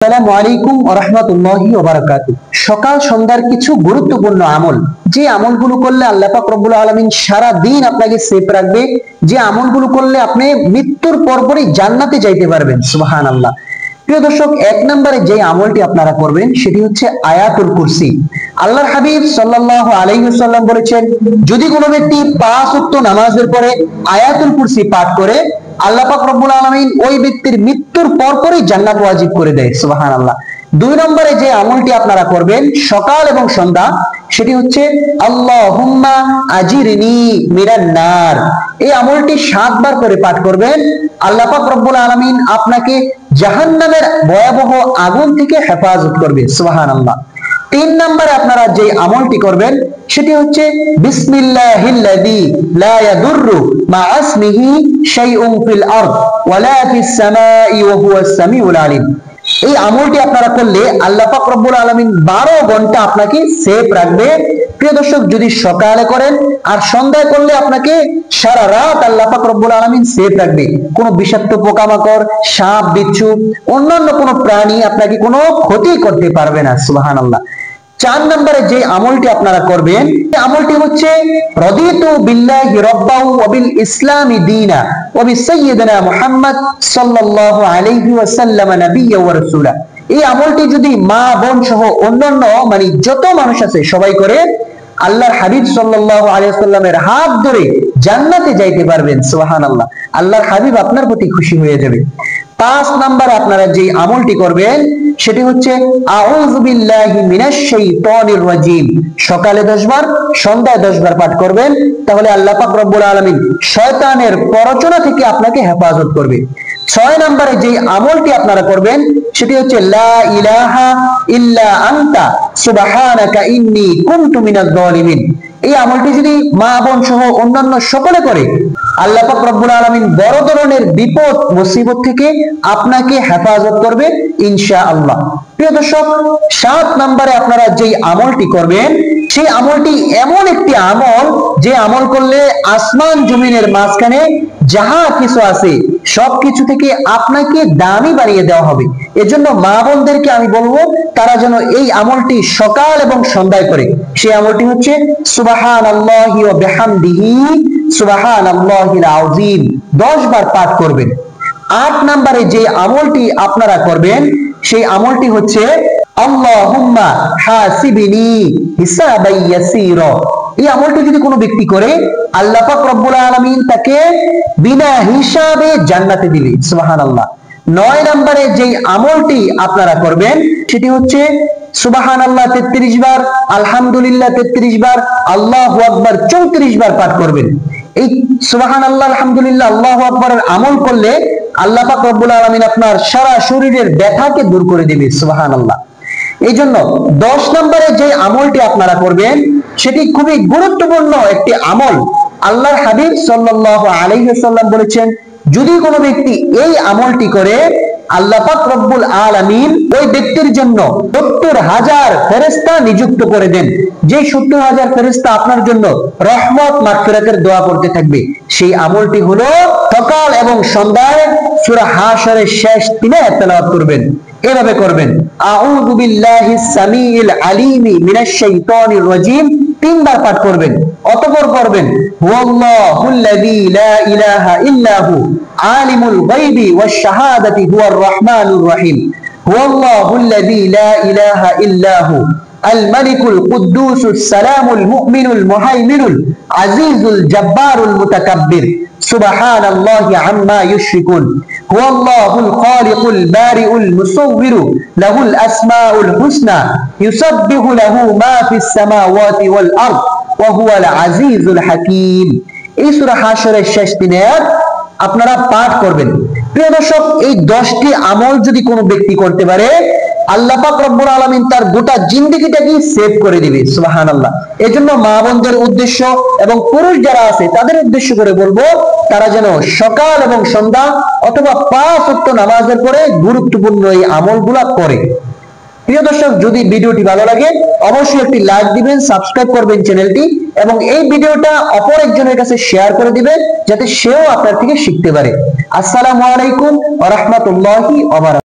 আসসালামু আলাইকুম ওয়া রাহমাতুল্লাহি ওয়া বারাকাতুহু। সকাল সন্ধ্যার কিছু গুরুত্বপূর্ণ আমল, যে আমলগুলো করলে আল্লাহ পাক রব্বুল আলামিন সারা দিন আপনাকে সেফ রাখবে, যে আমলগুলো করলে আপনি মৃত্যুর পরপরই জান্নাতে যাইতে পারবেন। সুবহানাল্লাহ। প্রিয় দর্শক, এক নম্বরে যে আমলটি আপনারা করবেন সেটি হচ্ছে আয়াতুল কুরসি। আল্লাহর হাবিব সাল্লাল্লাহু আলাইহি ওয়াসাল্লাম বলেছেন, যদি কোনো ব্যক্তি 5 ওয়াক্ত নামাজের পরে আয়াতুল কুরসি পাঠ করে, আল্লাহ পাক রব্বুল আলামিন ওই ব্যক্তির মৃত্যুর পরপরই জান্নাত ওয়াজিব করে দেয়। সুবহানাল্লাহ। দুই নম্বরে যে আমলটি আপনারা করবেন সকাল এবং সন্ধ্যা, সেটি হচ্ছে আল্লাহুম্মা আজিরনি মিনান নার। এই আমলটি 7 বার করে পাঠ করবেন। আল্লাহ পাক রব্বুল আলামিন আপনাকে জাহান্নামের ভয়াবহ আগুন থেকে হেফাজত করবে। সুবহানাল্লাহ। 3 নম্বরে আপনারা যে আমলটি করবেন সেটি হচ্ছে বিসমিল্লাহিল্লাযী লা ইয়াদুররু মা ইসমিহি শাইউন ফিল আরদ ওয়ালা ফিস সামাই ওয়া হুয়াস সামিউল আলিম। এই আমলটি আপনারা করলে আল্লাহ পাক রব্বুল আলামিন 12 ঘন্টা আপনাকে সেফ রাখবে। প্রিয় দর্শক, যদি সকালে করেন আর সন্ধ্যায় করলে আপনাকে সারা রাত আল্লাহ পাক রব্বুল আলামিন সেফ রাখবে। কোনো বিষাক্ত পোকামাকড়, সাপ, বিচ্ছু, অন্যান্য কোনো প্রাণী আপনাকে কোনো ক্ষতি করতে পারবে না। সুবহানাল্লাহ। 4 নম্বরে যে আমলটি আপনারা করবেন, এই আমলটি হচ্ছে রাদিতু বিল্লাহি রাব্বাহু ওয়া বিল ইসলামি দীনা ওয়া বিসাইয়্যিদিনা মুহাম্মদ সাল্লাল্লাহু আলাইহি ওয়াসাল্লাম নাবিয়্যা ওয়া রাসূলা। এই আমলটি যদি মা বোন সহ অন্যান্য যত মানুষ আছে সবাই করে, আল্লাহর হাবিব সাল্লাল্লাহু আলাইহি ওয়াসাল্লামের হাত ধরে জান্নাতে যাইতে পারবেন। সুবহানাল্লাহ। আল্লাহর হাবিব আপনার প্রতি খুশি হয়ে যাবে। 5 নম্বরে আপনারা যে আমলটি করবেন সেটি হচ্ছে আউযু বিল্লাহি মিনাশ শাইতানির রাজিম। সকালে 10 বার, সন্ধ্যায় 10 বার পাঠ করবেন, তাহলে আল্লাহ পাক রব্বুল আলামিন শয়তানের প্ররোচনা থেকে আপনাকে হেফাজত করবে। 6 নম্বরে যে আমলটি আপনারা করবেন সেটি হচ্ছে লা ইলাহা ইল্লা আনতা সুবহানাকা ইন্নী কুনতু মিনাজ জালিমিন। এই আমলটি যদি মা বোন সহ অন্যান্য সকলে করে, আল্লাহ পাক রব্বুল আলামিন বড় ধরনের বিপদ মুসিবত থেকে আপনাকে হেফাজত করবে ইনশাআল্লাহ। প্রিয় দর্শক, 7 নম্বরে আপনারা যে আমলটি করবেন সেই আমলটি এমন একটি আমল, যে আমল করলে আসমান জমিনের মাঝখানে যাহা কিছু আছে সবকিছু থেকে আপনাকে দামি বানিয়ে দেওয়া হবে। এজন্য মা বোনদেরকে আমি বলবো তারা যেন এই আমলটি সকাল এবং সন্ধ্যায় করে। সেই আমলটি হচ্ছে সুবহানাল্লাহি ওয়া বিহামদিহি সুবহানাল্লাহিল আযীম, 10 বার পাঠ করবেন। 8 নম্বরে যে আমলটি আপনারা করবেন সেই আমলটি হচ্ছে আল্লাহুম্মা হাসিবিনি হিসাবান ইয়াসীরা। এই আমলটি যদি কোনো ব্যক্তি করে, আল্লাহ পাক রব্বুল আলামিন তাকে বিনা হিসাবে জান্নাতে দিবে। সুবহানাল্লাহ। 9 নম্বরে যে আমলটি আপনারা করবেন সেটি হচ্ছে সুবহানাল্লাহ 33 বার, আলহামদুলিল্লাহ 33 বার, আল্লাহু আকবার 34 বার পাঠ করবেন। এই সুবহানাল্লাহ, আলহামদুলিল্লাহ, আল্লাহু আকবারের আমল করলে আল্লাহ পাক রব্বুল আলামিন আপনার সারা শরীরের ব্যথাকে দূর করে দিবে। সুবহানাল্লাহ। এই জন্য 10 নম্বরে যে আমলটি আপনারা করবেন সেটি খুবই গুরুত্বপূর্ণ একটি আমল। আল্লাহর হাবিব সাল্লাল্লাহু আলাইহি ওয়াসাল্লাম বলেছেন, যদি কোনো ব্যক্তি এই আমলটি করে, আল্লাহ পাক রব্বুল আলামিন ওই ব্যক্তির জন্য 70,000 ফেরেশতা নিযুক্ত করে দেন। যে 70,000 ফেরেশতা আপনার জন্য রহমত মাগফিরাতের দোয়া করতে থাকবে। সেই আমলটি হলো সকাল এবং সন্ধ্যায় সূরা হাশরের শেষ 3 আয়াত তেলাওয়াত করবেন। এভাবে করবেন, আউযু বিল্লাহিস সামিউল আলিমি মিনাশ শাইতানির রাজিম, 3 বার পাঠ করবেন। অতঃপর করবেন হুয়াল্লাহুল্লাযী লা ইলাহা ইল্লাহু আলিমুল গায়বি ওয়াশ শাহাদাতি হুয়ার রাহমানুর রহিম, হুয়াল্লাহুল্লাযী লা ইলাহা ইল্লাহু আল মালিকুল কুদ্দুসুস সালামুল মুমিনুল মুহাইমিনুল আজিজুল জাব্বারুল মুতাকাব্বির, সুবহানাল্লাহি আম্মা ইউশরিকুন, হুয়াল্লাহুল খালিকুল বারিউল মুসাউবিরু লাহুল আসমাউল হুসনা ইউসাব্বিহু লাহু মা ফিস সামাওয়াতি ওয়াল আরদ ওয়া হুয়াল আজিজুল হাকীম। এই সূরা হাশরের শেষ 3 আয়াত আপনারা পাঠ করবেন। প্রিয় দর্শক, এই 10টি আমল যদি কোনো ব্যক্তি করতে পারে, আল্লাহ পাক রব্বুল আলামিন তার গোটা জিন্দেগিটাকে সেভ করে দিবে। সুবহানাল্লাহ। এজন্য মা বোনদের উদ্দেশ্য এবং পুরুষ যারা আছে তাদের উদ্দেশ্য করে বলবো, তারা যেন সকাল এবং সন্ধ্যা অথবা 5 ওয়াক্ত নামাজের পরে গুরুত্বপূর্ণ এই আমলগুলা করে। প্রিয় দর্শক, যদি ভিডিওটি ভালো লাগে অবশ্যই একটি লাইক দিবেন, সাবস্ক্রাইব করবেন চ্যানেলটি, এবং এই ভিডিওটা অপর একজনের কাছে শেয়ার করে দিবেন যাতে সেও আপনার থেকে শিখতে পারে। আসসালামু আলাইকুম ওয়া রাহমাতুল্লাহি ওয়া বারাকাতুহু।